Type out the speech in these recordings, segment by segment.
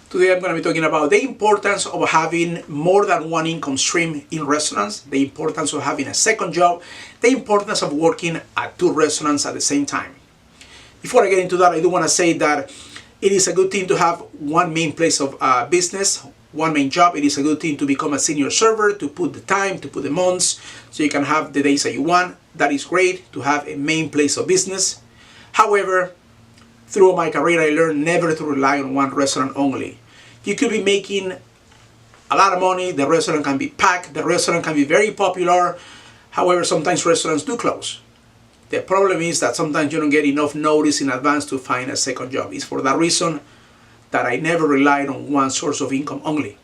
Today I'm going to be talking about the importance of having more than one income stream in restaurants, the importance of having a second job, the importance of working at two restaurants at the same time. Before I get into that, I do want to say that it is a good thing to have one main place of business, one main job. It is a good thing to become a senior server, to put the time, to put the months, so you can have the days that you want. That is great to have a main place of business. However, through my career, I learned never to rely on one restaurant only. You could be making a lot of money, the restaurant can be packed, the restaurant can be very popular. However, sometimes restaurants do close. The problem is that sometimes you don't get enough notice in advance to find a second job. It's for that reason that I never relied on one source of income only.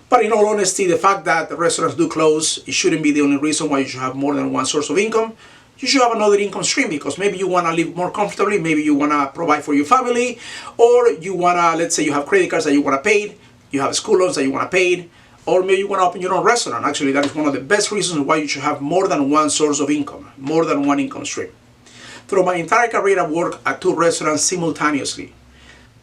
But in all honesty, the fact that the restaurants do close, it shouldn't be the only reason why you should have more than one source of income. You should have another income stream because maybe you want to live more comfortably, maybe you want to provide for your family, or you want to, let's say you have credit cards that you want to pay, you have school loans that you want to pay, or maybe you want to open your own restaurant. Actually, that is one of the best reasons why you should have more than one source of income, more than one income stream. Through my entire career, I worked at two restaurants simultaneously.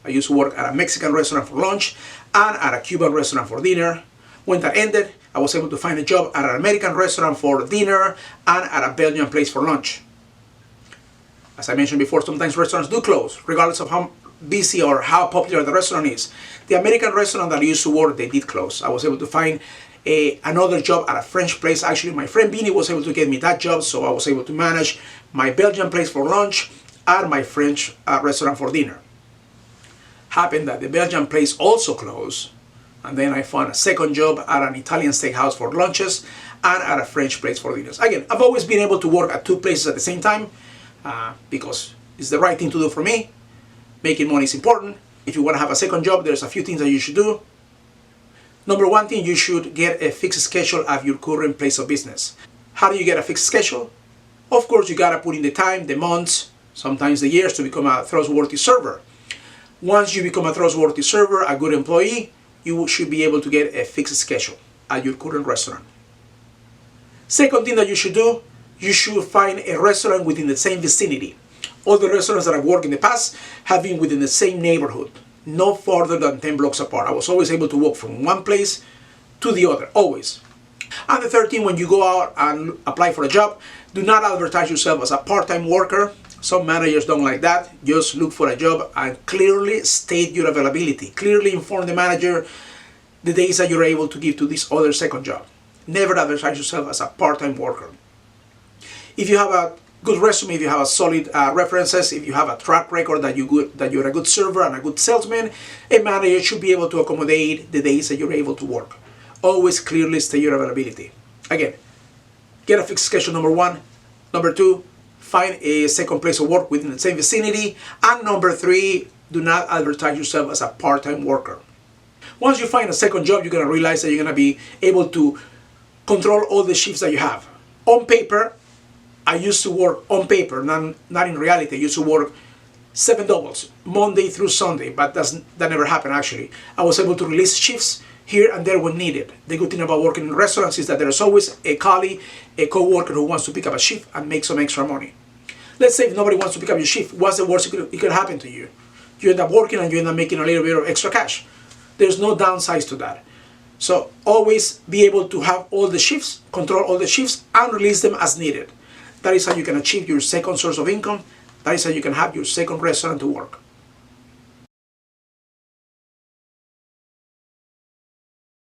I used to work at a Mexican restaurant for lunch and at a Cuban restaurant for dinner. When that ended, I was able to find a job at an American restaurant for dinner and at a Belgian place for lunch. As I mentioned before, sometimes restaurants do close, regardless of how busy or how popular the restaurant is. The American restaurant that I used to work, they did close. I was able to find another job at a French place. Actually, my friend Beanie was able to get me that job, so I was able to manage my Belgian place for lunch and my French restaurant for dinner. Happened that the Belgian place also closed, and then I found a second job at an Italian steakhouse for lunches and at a French place for dinners. Again, I've always been able to work at two places at the same time because it's the right thing to do for me. Making money is important. If you want to have a second job, there's a few things that you should do. Number one thing, you should get a fixed schedule at your current place of business. How do you get a fixed schedule? Of course, you got to put in the time, the months, sometimes the years to become a trustworthy server. Once you become a trustworthy server, a good employee, you should be able to get a fixed schedule at your current restaurant. Second thing that you should do, you should find a restaurant within the same vicinity. All the restaurants that I've worked in the past have been within the same neighborhood, no farther than 10 blocks apart. I was always able to walk from one place to the other, always. And the third thing, when you go out and apply for a job, do not advertise yourself as a part-time worker. Some managers don't like that. Just look for a job and clearly state your availability. Clearly inform the manager the days that you're able to give to this other second job. Never advertise yourself as a part-time worker. If you have a good resume, if you have a solid references, if you have a track record that you're a good server and a good salesman, a manager should be able to accommodate the days that you're able to work. Always clearly state your availability. Again, get a fixed schedule, number one. Number two, find a second place of work within the same vicinity. And number three, do not advertise yourself as a part-time worker. Once you find a second job, you're going to realize that you're going to be able to control all the shifts that you have. On paper, I used to work on paper, not in reality. I used to work 7 doubles, Monday through Sunday, but that never happened actually. I was able to release shifts here and there when needed. The good thing about working in restaurants is that there's always a colleague, a co-worker who wants to pick up a shift and make some extra money. Let's say if nobody wants to pick up your shift, what's the worst it could happen to you? You end up working and you end up making a little bit of extra cash. There's no downsides to that. So always be able to have all the shifts, control all the shifts, and release them as needed. That is how you can achieve your second source of income. That is how you can have your second restaurant to work.